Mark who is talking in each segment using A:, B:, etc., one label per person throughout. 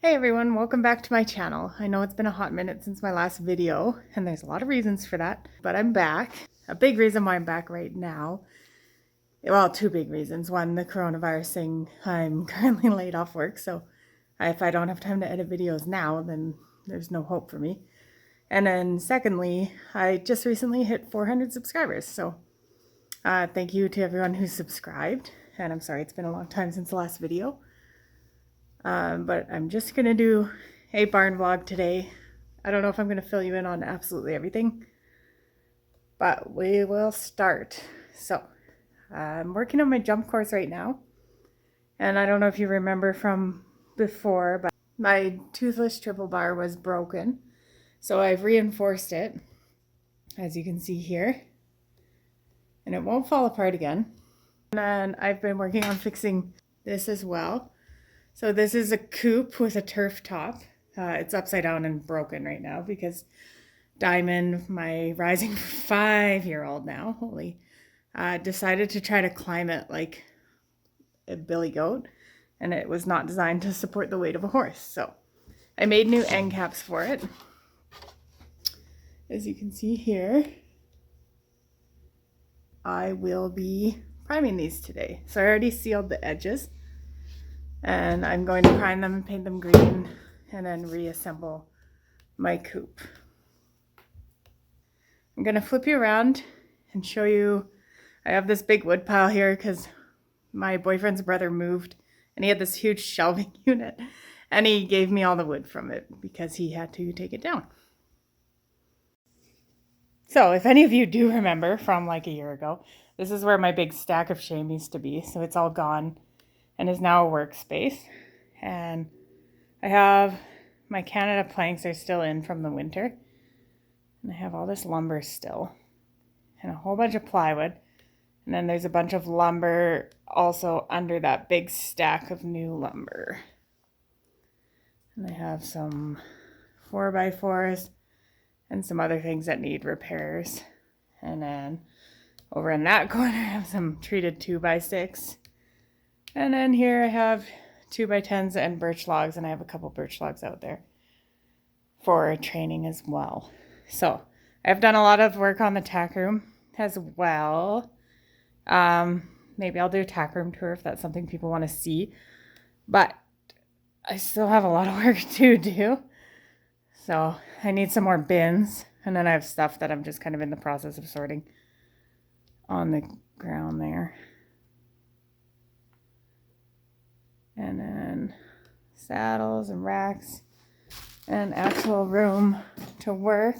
A: Hey everyone, welcome back to my channel. I know it's been a hot minute since my last video, and there's a lot of reasons for that, but I'm back. A big reason why I'm back right now, well, two big reasons. One, the coronavirus thing, I'm currently laid off work, so if I don't have time to edit videos now, then there's no hope for me. And then secondly, I just recently hit 400 subscribers, so thank you to everyone who's subscribed, and I'm sorry it's been a long time since the last video. But I'm just gonna do a barn vlog today. I don't know if I'm gonna fill you in on absolutely everything, but we will start. So I'm working on my jump course right now, and I don't know if you remember from before, but my toothless triple bar was broken, so I've reinforced it, as you can see here, and it won't fall apart again. And then I've been working on fixing this as well. So this is a coupe with a turf top. It's upside down and broken right now because Diamond, my rising 5-year-old now, decided to try to climb it like a billy goat, and it was not designed to support the weight of a horse. So I made new end caps for it. As you can see here, I will be priming these today. So I already sealed the edges, and I'm going to prime them and paint them green and then reassemble my coupe. I'm going to flip you around and show you. I have this big wood pile here because my boyfriend's brother moved and he had this huge shelving unit, and he gave me all the wood from it because he had to take it down. So if any of you do remember from like a year ago, this is where my big stack of shame used to be. So it's all gone and is now a workspace. And I have my Canada planks are still in from the winter. And I have all this lumber still and a whole bunch of plywood. And then there's a bunch of lumber also under that big stack of new lumber. And I have some 4x4s and some other things that need repairs. And then over in that corner, I have some treated 2x6. And then here I have 2x10s and birch logs, and I have a couple birch logs out there for training as well. So I've done a lot of work on the tack room as well. Maybe I'll do a tack room tour if that's something people want to see. But I still have a lot of work to do. So I need some more bins. And then I have stuff that I'm just kind of in the process of sorting on the ground there. And then saddles and racks and actual room to work.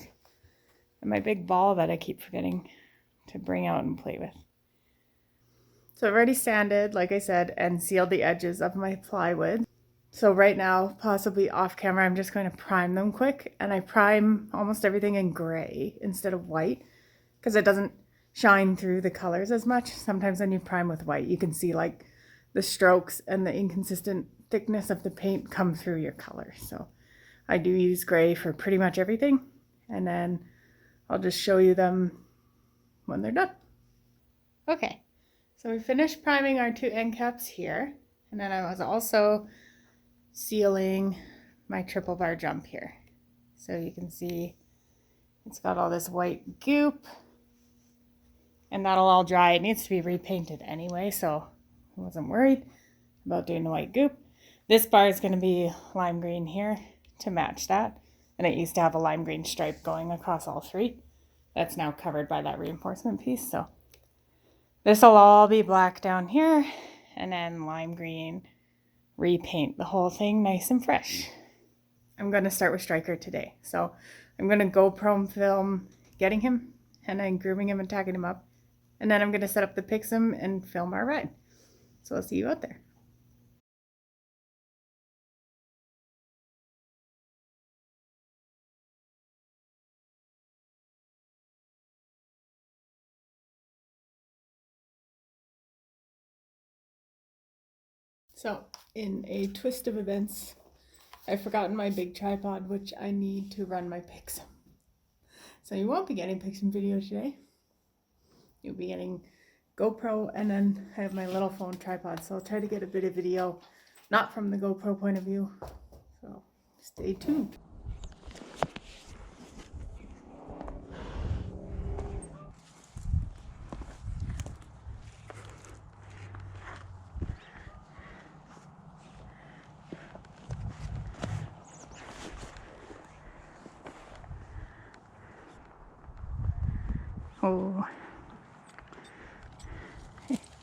A: And my big ball that I keep forgetting to bring out and play with. So I've already sanded, like I said, and sealed the edges of my plywood. So right now, possibly off camera, I'm just going to prime them quick. And I prime almost everything in gray instead of white because it doesn't shine through the colors as much. Sometimes when you prime with white, you can see like the strokes and the inconsistent thickness of the paint come through your color. So I do use gray for pretty much everything. And then I'll just show you them when they're done. Okay, so we finished priming our two end caps here. And then I was also sealing my triple bar jump here. So you can see it's got all this white goop, and that'll all dry. It needs to be repainted anyway, so I wasn't worried about doing the white goop. This bar is going to be lime green here to match that, and it used to have a lime green stripe going across all three. That's now covered by that reinforcement piece, so this will all be black down here, and then lime green, repaint the whole thing nice and fresh. I'm going to start with Striker today. So I'm going to GoPro film getting him and then grooming him and tacking him up. And then I'm going to set up the Pixum and film our ride. So I'll see you out there. So in a twist of events, I've forgotten my big tripod, which I need to run my Pixum. So you won't be getting Pixum videos today. You'll be getting GoPro, and then I have my little phone tripod. So I'll try to get a bit of video, not from the GoPro point of view. So Stay tuned. Oh.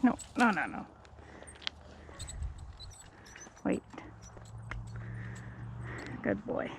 A: No, no, no, no. Wait. Good boy.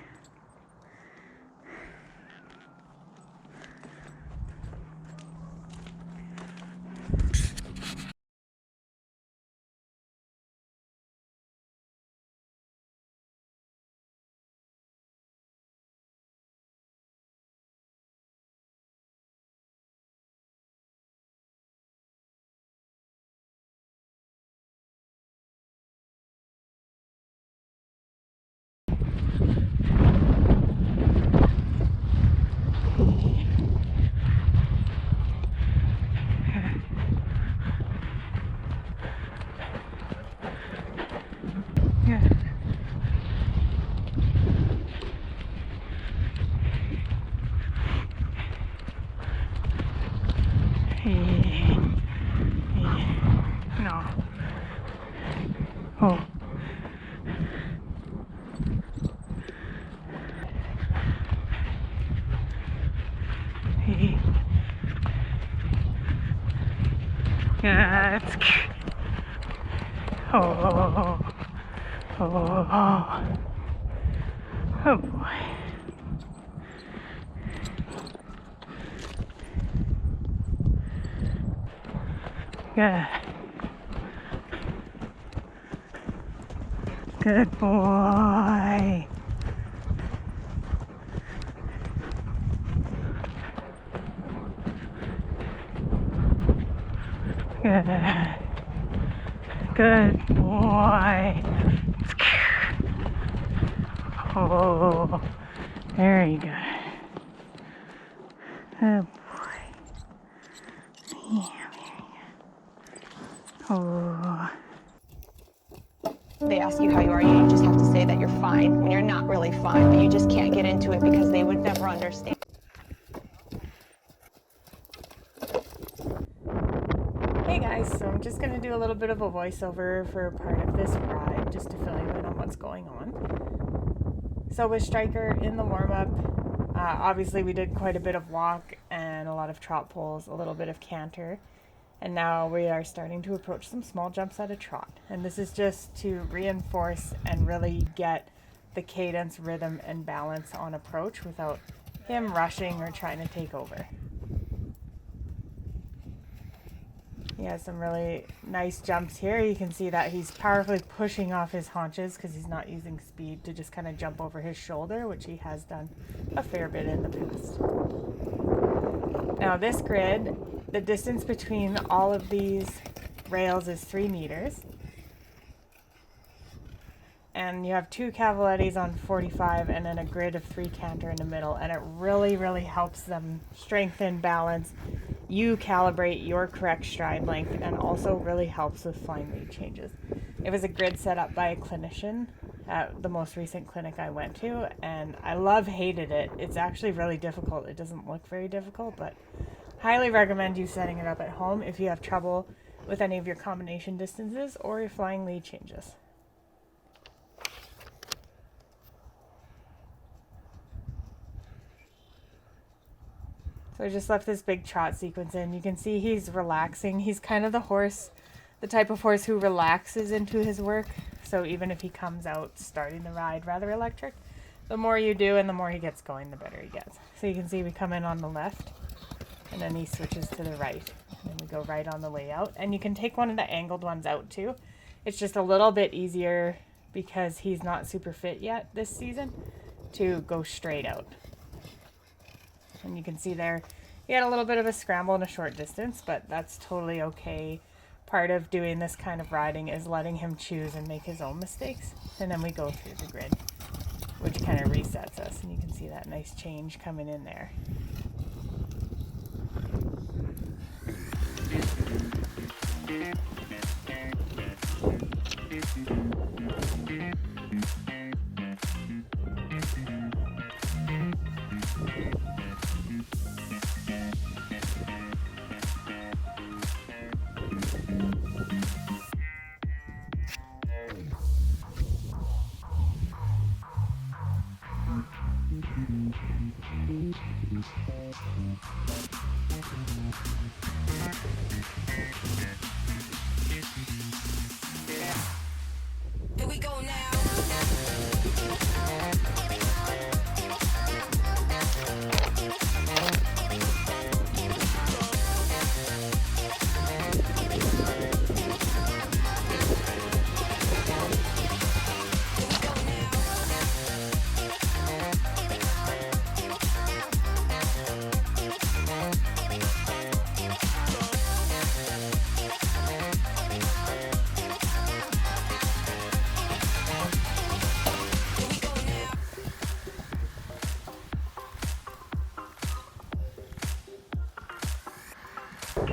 A: Yeah. Hey. No. Oh. Hey. Yeah, that's cute. Oh. Oh. Oh boy. Yeah. Good boy. Yeah. Good boy. Oh, very good. Oh boy. Yeah, very good. Oh.
B: They ask you how you are, you just have to say that you're fine when you're not really fine, but you just can't get into it because they would never understand.
A: Hey guys, so I'm just going to do a little bit of a voiceover for part of this ride just to fill you in on what's going on. So with Striker in the warm-up, obviously we did quite a bit of walk and a lot of trot pulls, a little bit of canter, and now we are starting to approach some small jumps at a trot. And this is just to reinforce and really get the cadence, rhythm, and balance on approach without him rushing or trying to take over. He has some really nice jumps here. You can see that he's powerfully pushing off his haunches because he's not using speed to just kind of jump over his shoulder, which he has done a fair bit in the past. Now this grid, the distance between all of these rails is 3 meters. And you have 2 cavalettis on 45 and then a grid of 3 canter in the middle, and it really, really helps them strengthen, balance, you calibrate your correct stride length, and also really helps with flying lead changes. It was a grid set up by a clinician at the most recent clinic I went to, and I hated it. It's actually really difficult. It doesn't look very difficult, but highly recommend you setting it up at home if you have trouble with any of your combination distances or your flying lead changes. So I just left this big trot sequence in. You can see he's relaxing. He's kind of the type of horse who relaxes into his work. So even if he comes out starting the ride rather electric, the more you do and the more he gets going, the better he gets. So you can see we come in on the left and then he switches to the right. And then we go right on the way out. And you can take one of the angled ones out too. It's just a little bit easier because he's not super fit yet this season to go straight out. And you can see there, he had a little bit of a scramble in a short distance, but that's totally okay. Part of doing this kind of riding is letting him choose and make his own mistakes. And then we go through the grid, which kind of resets us. And you can see that nice change coming in there.
C: Here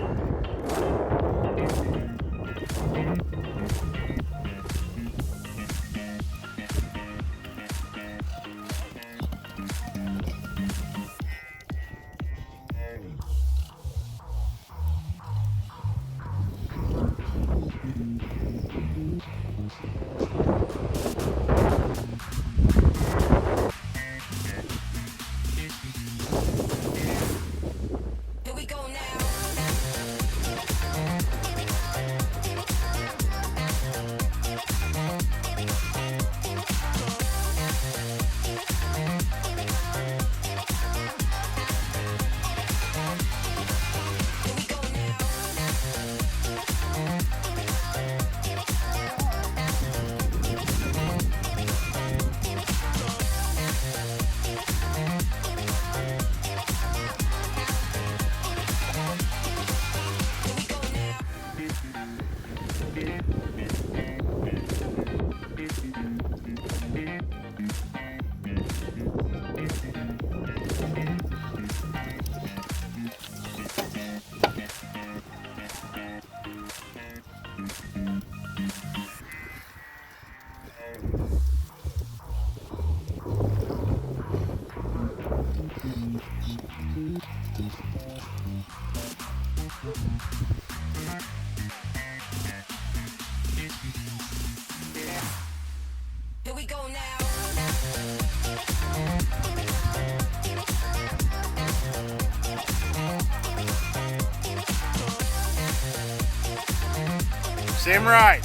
C: we go now.
D: Same ride.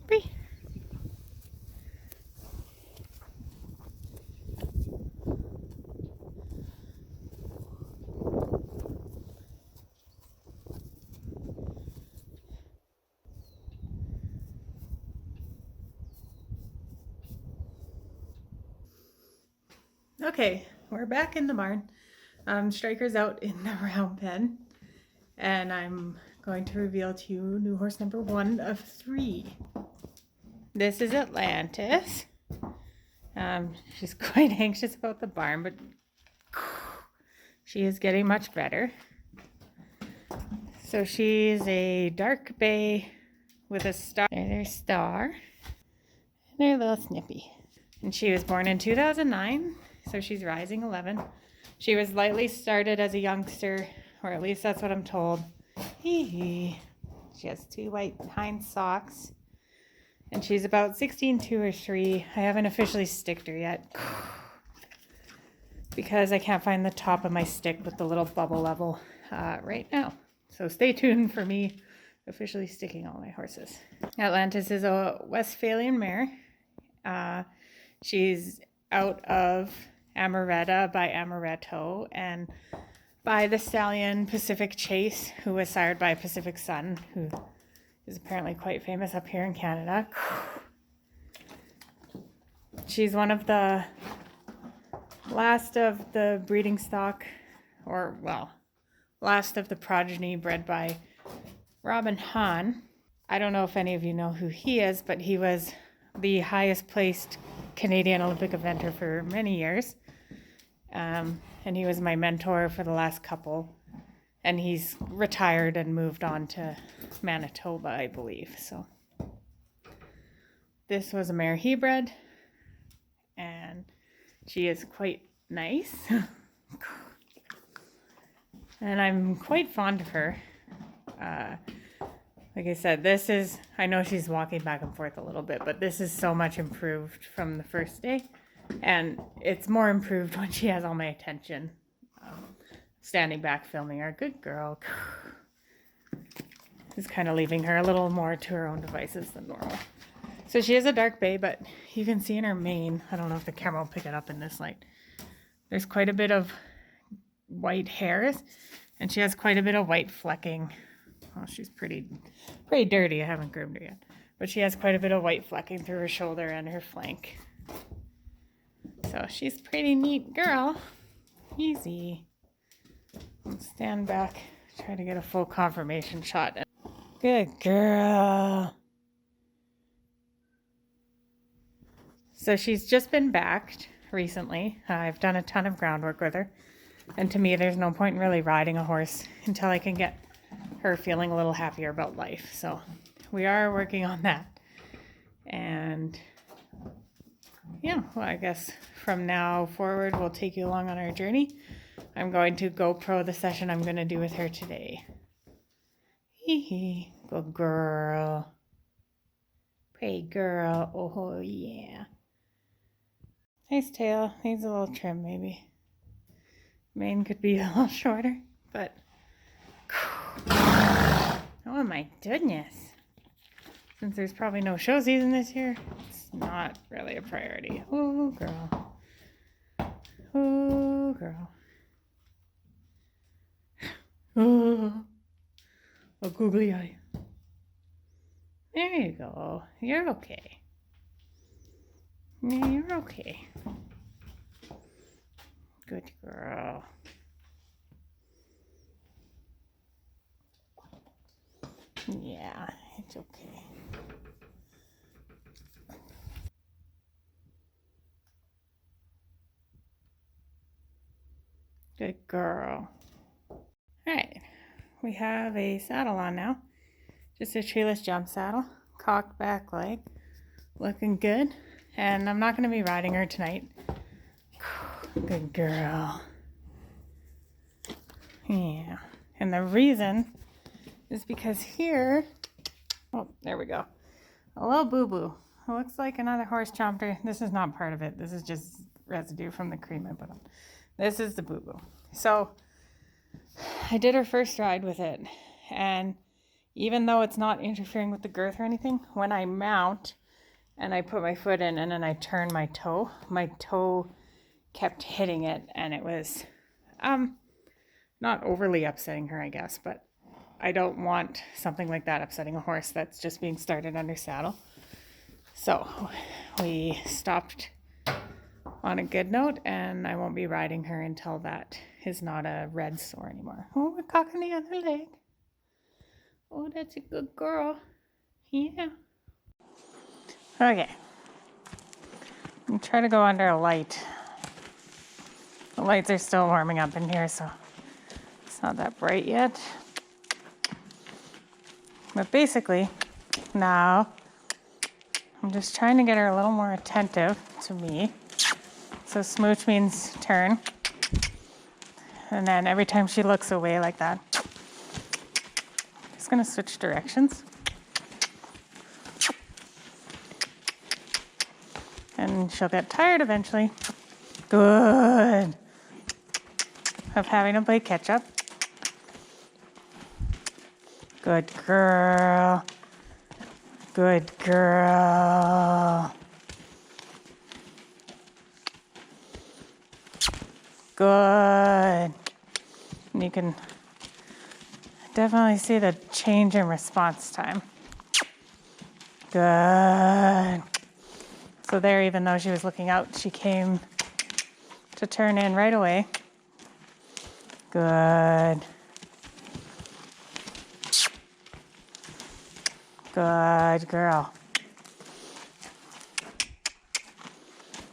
A: Bree. Okay, we're back in the barn. Striker's out in the round pen, and I'm going to reveal to you new horse number 1 of 3. This is Atlantis. She's quite anxious about the barn, but she is getting much better. So she's a dark bay with a star. There's her star. And her little snippy. And she was born in 2009, so she's rising 11. She was lightly started as a youngster, or at least that's what I'm told. Hee. She has 2 white hind socks. And she's about 16.2 or 3. I haven't officially sticked her yet because I can't find the top of my stick with the little bubble level right now. So stay tuned for me officially sticking all my horses. Atlantis is a Westphalian mare. She's out of Amaretta by Amaretto and by the stallion Pacific Chase, who was sired by Pacific Sun, who is apparently quite famous up here in Canada. She's one of the last of the breeding stock, or well, last of the progeny bred by Robin Hahn. I don't know if any of you know who he is, but he was the highest placed Canadian Olympic eventer for many years. And he was my mentor for the last couple. And he's retired and moved on to Manitoba, I believe. So this was a mare he bred, and she is quite nice. And I'm quite fond of her. Like I said, this is, I know she's walking back and forth a little bit, but this is so much improved from the first day. And it's more improved when she has all my attention. Standing back filming her. Good girl. Just kind of leaving her a little more to her own devices than normal. So she is a dark bay, but you can see in her mane, I don't know if the camera will pick it up in this light, there's quite a bit of white hairs, and she has quite a bit of white flecking. Well, she's pretty dirty. I haven't groomed her yet. But she has quite a bit of white flecking through her shoulder and her flank. So she's a pretty neat girl. Easy. I'll stand back, try to get a full confirmation shot. Good girl. So she's just been backed recently. I've done a ton of groundwork with her. And to me, there's no point in really riding a horse until I can get her feeling a little happier about life. So we are working on that. And yeah, well, I guess from now forward, we'll take you along on our journey. I'm going to GoPro the session I'm going to do with her today. Hee hee. Good girl. Pretty girl. Oh, yeah. Nice tail. Needs a little trim, maybe. Mane could be a little shorter, but... Oh, my goodness. Since there's probably no show season this year, it's not really a priority. Oh, girl. Oh, girl. Oh, a googly eye. There you go. You're okay. Yeah, you're okay. Good girl. Yeah, it's okay. Good girl. Alright, we have a saddle on now. Just a treeless jump saddle. Cocked back leg. Looking good. And I'm not going to be riding her tonight. Good girl. Yeah. And the reason is because here... Oh, there we go. A little boo-boo. It looks like another horse chomped her. This is not part of it. This is just residue from the cream I put on. This is the boo-boo. So... I did her first ride with it, and even though it's not interfering with the girth or anything, when I mount and I put my foot in and then I turn my toe kept hitting it, and it was not overly upsetting her, I guess, but I don't want something like that upsetting a horse that's just being started under saddle. So we stopped on a good note, and I won't be riding her until that is not a red sore anymore. Oh, we're cocking the other leg. Oh, that's a good girl. Yeah. Okay. I'm trying to go under a light. The lights are still warming up in here, so it's not that bright yet. But basically, now I'm just trying to get her a little more attentive to me. So smooch means turn. And then every time she looks away like that, I'm just going to switch directions. And she'll get tired eventually. Good. Of having to play catch up. Good girl. Good girl. Good. And you can definitely see the change in response time. Good. So there, even though she was looking out, she came to turn in right away. Good. Good girl.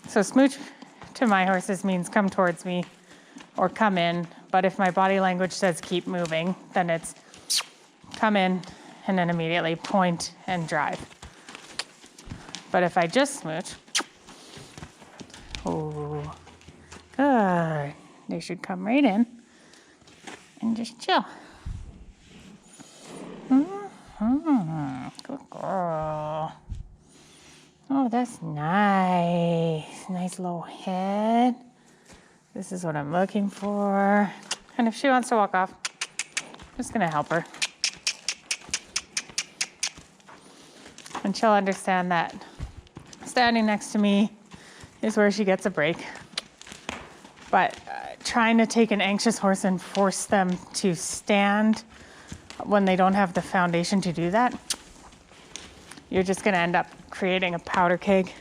A: So smooch to my horses means come towards me or come in. But if my body language says keep moving, then it's come in and then immediately point and drive. But if I just smooch, oh, good. They should come right in and just chill. Good girl. Oh, that's nice. Nice low head. This is what I'm looking for. And if she wants to walk off, I'm just gonna help her. And she'll understand that standing next to me is where she gets a break. But trying to take an anxious horse and force them to stand when they don't have the foundation to do that, you're just gonna end up creating a powder keg.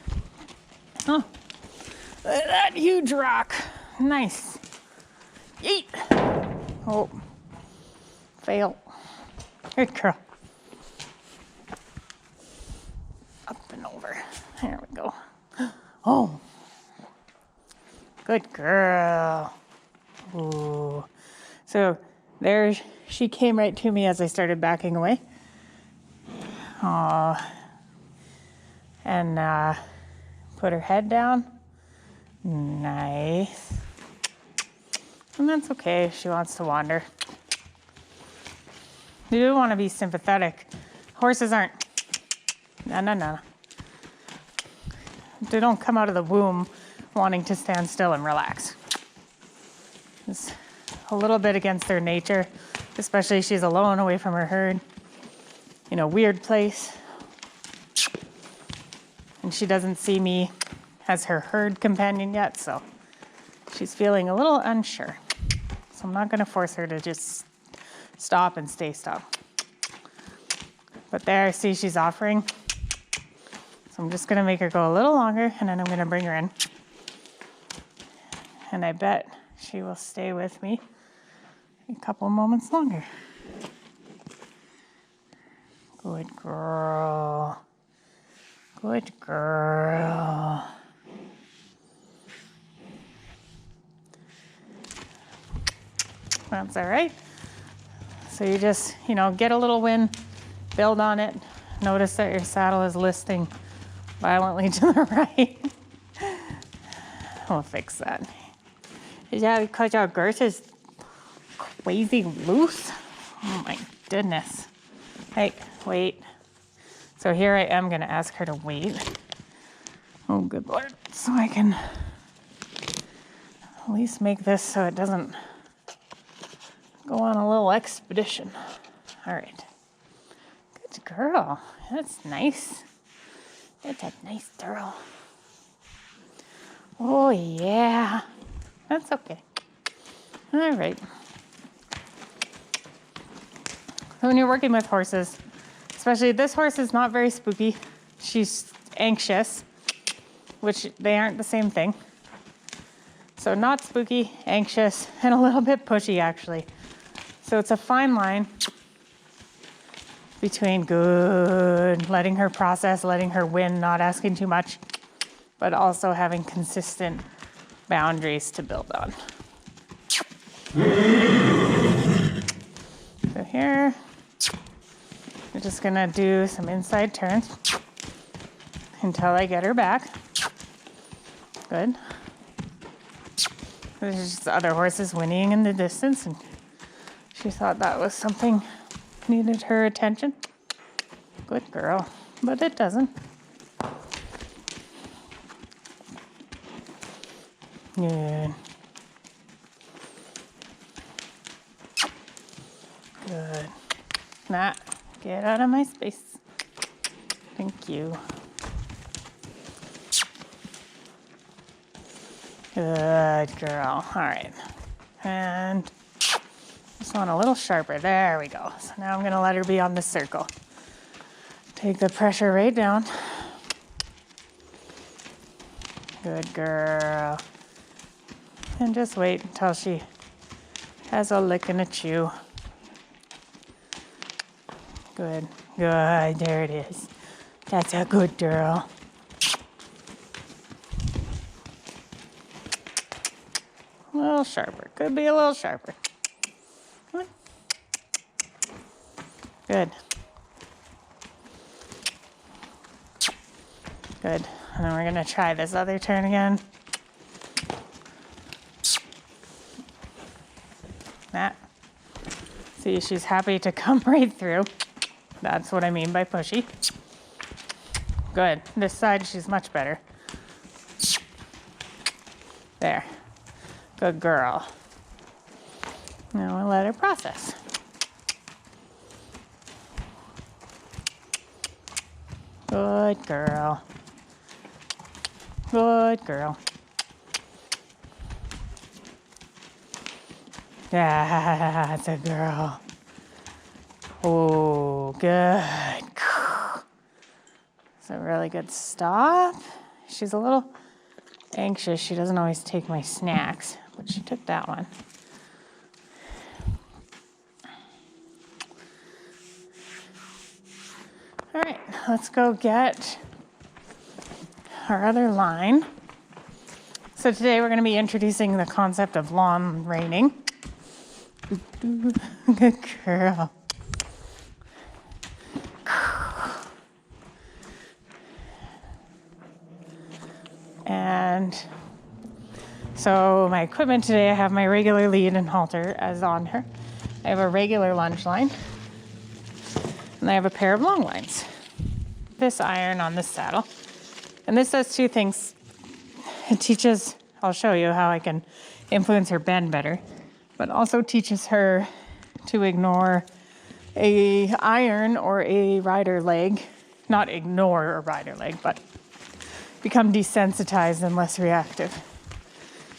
A: Oh, look at that huge rock. Nice. Yeet. Oh, fail. Good girl. Up and over. There we go. Oh, good girl. Ooh. So there she came right to me as I started backing away. Oh, and put her head down. Nice. And that's okay if she wants to wander. You do want to be sympathetic. Horses aren't. No. They don't come out of the womb wanting to stand still and relax. It's a little bit against their nature, especially if she's alone away from her herd in a weird place. And she doesn't see me as her herd companion yet, so she's feeling a little unsure. So I'm not going to force her to just stop and stay stopped. But there, see, she's offering. So I'm just going to make her go a little longer, and then I'm going to bring her in. And I bet she will stay with me a couple moments longer. Good girl. Good girl. That's all right. So you just, get a little wind, build on it. Notice that your saddle is listing violently to the right. We'll fix that. Is that because your girth is crazy loose? Oh my goodness. Hey, wait. So here I am going to ask her to wait. Oh, good Lord. So I can at least make this so it doesn't go on a little expedition. All right. Good girl. That's nice. That's a nice girl. Oh, yeah. That's okay. All right. So when you're working with horses, especially this horse is not very spooky. She's anxious, which they aren't the same thing. So not spooky, anxious, and a little bit pushy actually. So it's a fine line between good, letting her process, letting her win, not asking too much, but also having consistent boundaries to build on. So here, we're just gonna do some inside turns until I get her back. Good. There's just other horses whinnying in the distance, and she thought that was something needed her attention. Good girl, but it doesn't. Good. Good. Matt, get out of my space. Thank you. Good girl. All right. And this one a little sharper. There we go. So now I'm going to let her be on the circle. Take the pressure right down. Good girl. And just wait until she has a lick and a chew. Good. Good, there it is. That's a good girl. A little sharper. Could be a little sharper. Come on. Good. Good. And then we're going to try this other turn again. That. See, she's happy to come right through. That's what I mean by pushy. Good. This side, she's much better. There. Good girl. Now we'll let her process. Good girl. Good girl. That's a girl. Oh, good. It's a really good stop. She's a little anxious. She doesn't always take my snacks, but she took that one. All right, let's go get our other line. So today we're going to be introducing the concept of lawn reining. Good girl. And so my equipment today, I have my regular lead and halter as on her. I have a regular lunge line. And I have a pair of long lines. This iron on this saddle. And this does two things. It teaches, I'll show you how I can influence her bend better, but also teaches her to ignore a iron or a rider leg. Not ignore a rider leg, but become desensitized and less reactive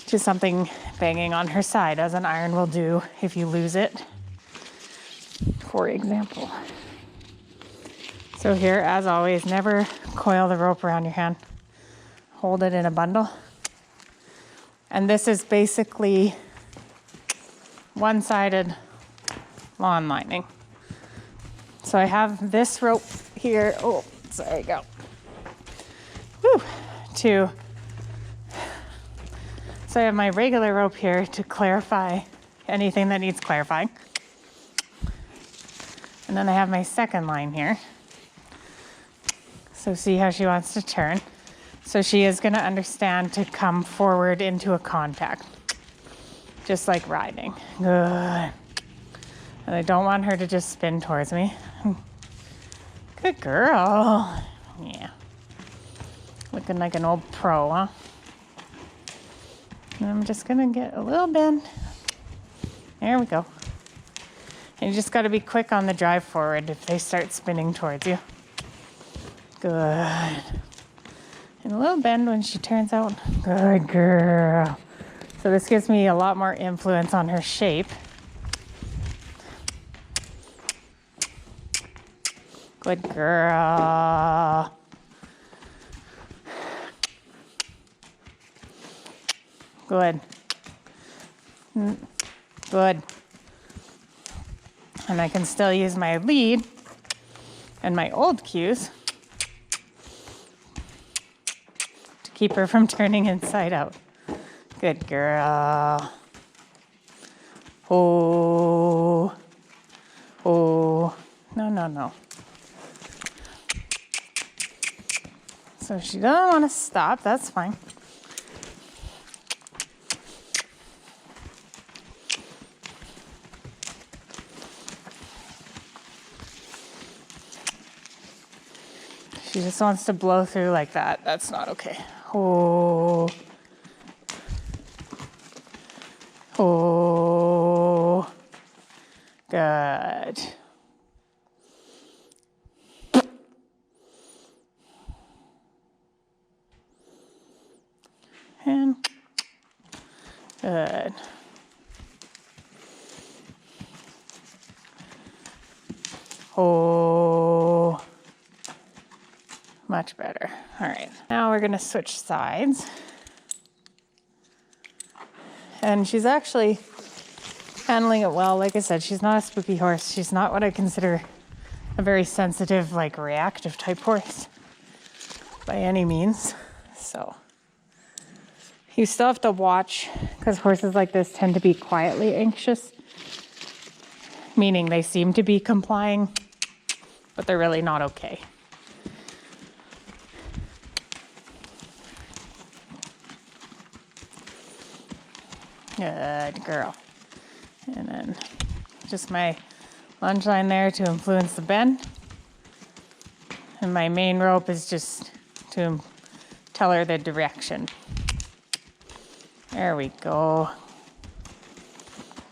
A: to something banging on her side, as an iron will do if you lose it, for example. So here, as always, never coil the rope around your hand. Hold it in a bundle. And this is basically one-sided lawn lining. So I have this rope here. Oh, there you go. Woo! So I have my regular rope here to clarify anything that needs clarifying. And then I have my second line here. So see how she wants to turn. So she is going to understand to come forward into a contact, just like riding. Good. And I don't want her to just spin towards me. Good girl. Yeah. Looking like an old pro, huh? And I'm just going to get a little bend. There we go. And you just got to be quick on the drive forward if they start spinning towards you. Good. And a little bend when she turns out. Good girl. So this gives me a lot more influence on her shape. Good girl. Good. Good. And I can still use my lead and my old cues to keep her from turning inside out. Good girl. Oh. Oh. No, no, no. So if she doesn't want to stop, that's fine. She just wants to blow through like that. That's not okay. Oh. Oh. Good. And good. Oh. Much better. All right, now we're gonna switch sides. And she's actually handling it well. Like I said, she's not a spooky horse. She's not what I consider a very sensitive, like reactive type horse by any means. So you still have to watch, because horses like this tend to be quietly anxious, meaning they seem to be complying, but they're really not okay. Good girl. And then just my lunge line there to influence the bend. And my main rope is just to tell her the direction. There we go.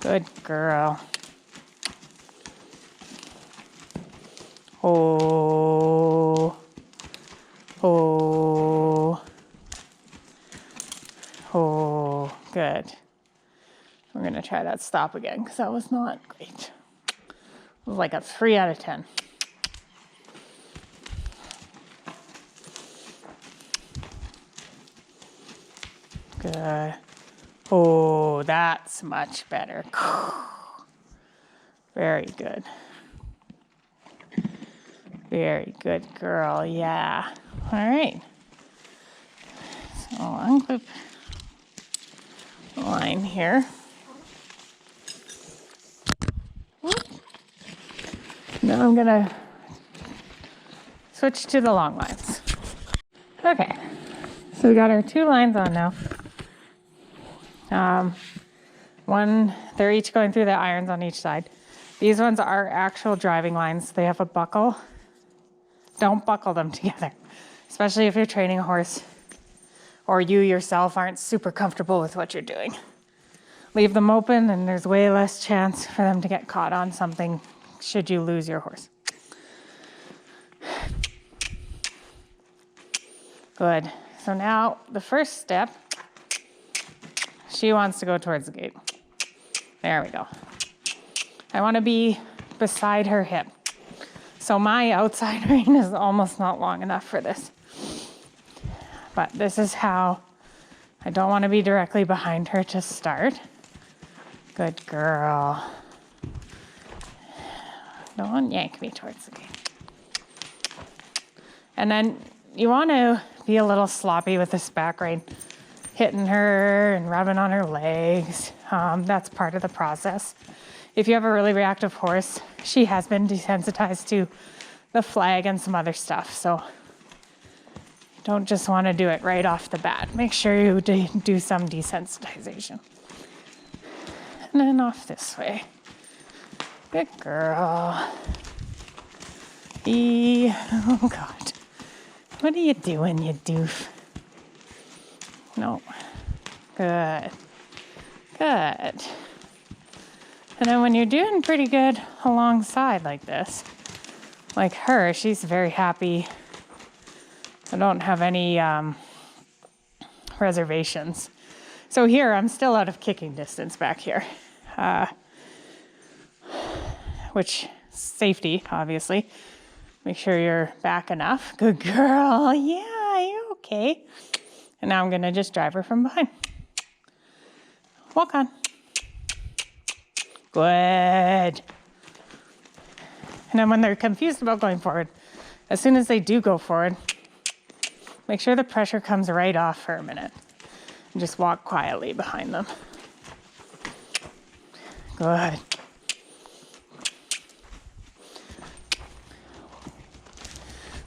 A: Good girl. Oh. Oh. Oh. Good. We're going to try that stop again because that was not great. It was like a 3 out of 10. Good. Oh, that's much better. Very good. Very good girl. Yeah. All right. So I'll unclip the line here. Now I'm gonna switch to the long lines. Okay, so we got our 2 lines on now. They're each going through the irons on each side. These ones are actual driving lines. They have a buckle. Don't buckle them together, especially if you're training a horse or you yourself aren't super comfortable with what you're doing. Leave them open and there's way less chance for them to get caught on something should you lose your horse. Good. So now the first step, she wants to go towards the gate. There we go. I want to be beside her hip. So my outside rein is almost not long enough for this. But this is how I don't want to be directly behind her to start. Good girl. Don't yank me towards the gate. And then you want to be a little sloppy with this back rein, hitting her and rubbing on her legs. That's part of the process. If you have a really reactive horse, she has been desensitized to the flag and some other stuff. So you don't just want to do it right off the bat. Make sure you do some desensitization. And then off this way. Good girl. Oh God. What are you doing, you doof? No. Good. Good. And then when you're doing pretty good alongside like this, like her, she's very happy. I don't have any reservations. So here, I'm still out of kicking distance back here. Which, safety, obviously. Make sure you're back enough. Good girl. Yeah, you're okay. And now I'm going to just drive her from behind. Walk on. Good. And then when they're confused about going forward, as soon as they do go forward, make sure the pressure comes right off for a minute. And just walk quietly behind them. Good.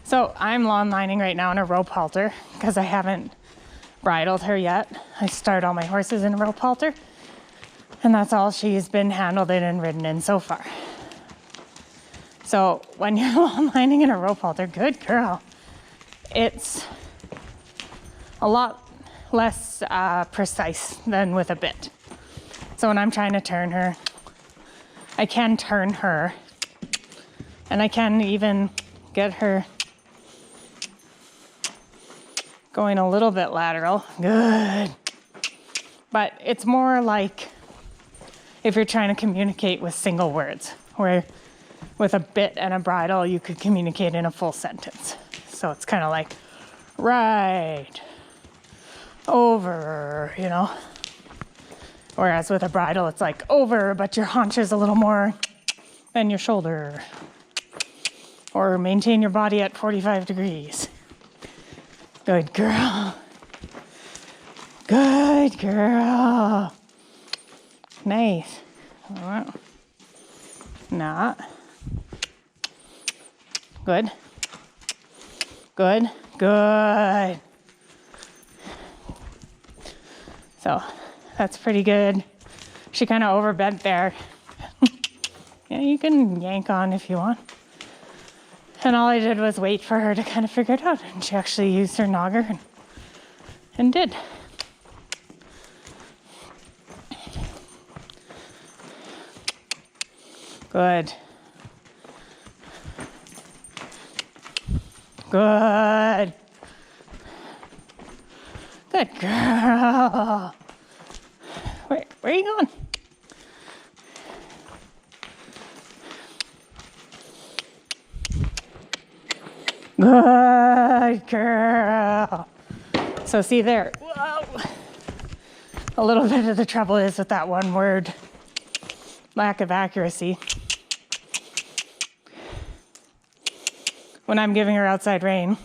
A: So I'm lawn lining right now in a rope halter because I haven't bridled her yet. I start all my horses in a rope halter, and that's all she's been handled in and ridden in so far. So when you're lawn lining in a rope halter, good girl, it's a lot less precise than with a bit. So when I'm trying to turn her, I can turn her, and I can even get her going a little bit lateral. Good. But it's more like if you're trying to communicate with single words, where with a bit and a bridle, you could communicate in a full sentence. So it's kind of like, right, over, you know. Whereas with a bridle, it's like over, but your haunch is a little more than your shoulder. Or maintain your body at 45 degrees. Good girl. Good girl. Nice. Not. Good. Good. Good. So that's pretty good. She kind of overbent there. Yeah, you can yank on if you want. And all I did was wait for her to kind of figure it out. And she actually used her nogger and did. Good. Good. Good girl. Where are you going? Good girl. So see there, whoa. A little bit of the trouble is with that one word, lack of accuracy. When I'm giving her outside rein,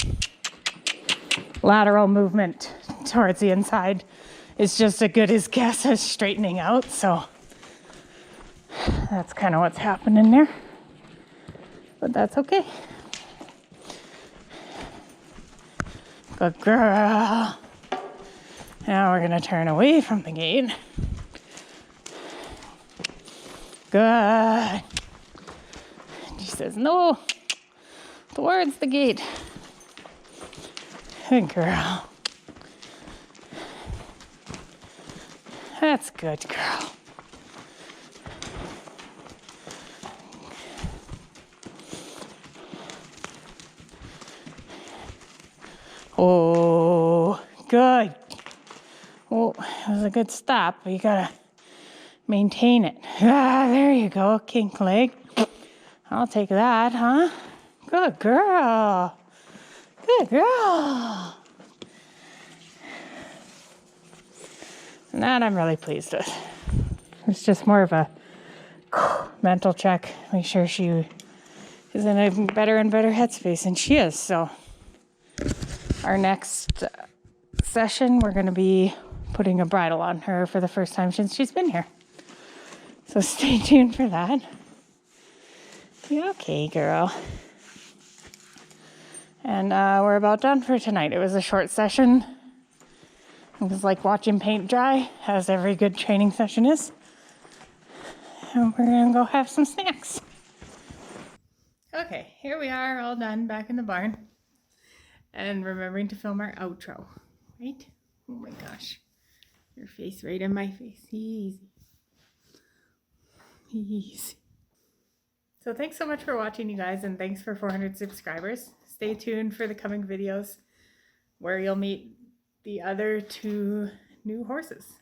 A: lateral movement towards the inside is just as good as guess as straightening out. So that's kind of what's happening there, but that's okay. Good girl. Now we're gonna turn away from the gate. Good. She says, no, towards the gate. Good girl. That's good, girl. Oh, good. Oh, it was a good stop, but you gotta maintain it. Ah, there you go, kink leg. I'll take that, huh? Good girl. Good girl. And that I'm really pleased with. It's just more of a mental check. Make sure she is in a better and better headspace, and she is. So our next session, we're going to be putting a bridle on her for the first time since she's been here. So stay tuned for that. You okay, girl? And we're about done for tonight. It was a short session. It was like watching paint dry, as every good training session is. And we're going to go have some snacks. Okay, here we are, all done, back in the barn. And remembering to film our outro, right? Oh my gosh. Your face right in my face. Easy. Easy. So thanks so much for watching, you guys, and thanks for 400 subscribers. Stay tuned for the coming videos where you'll meet the other 2 new horses.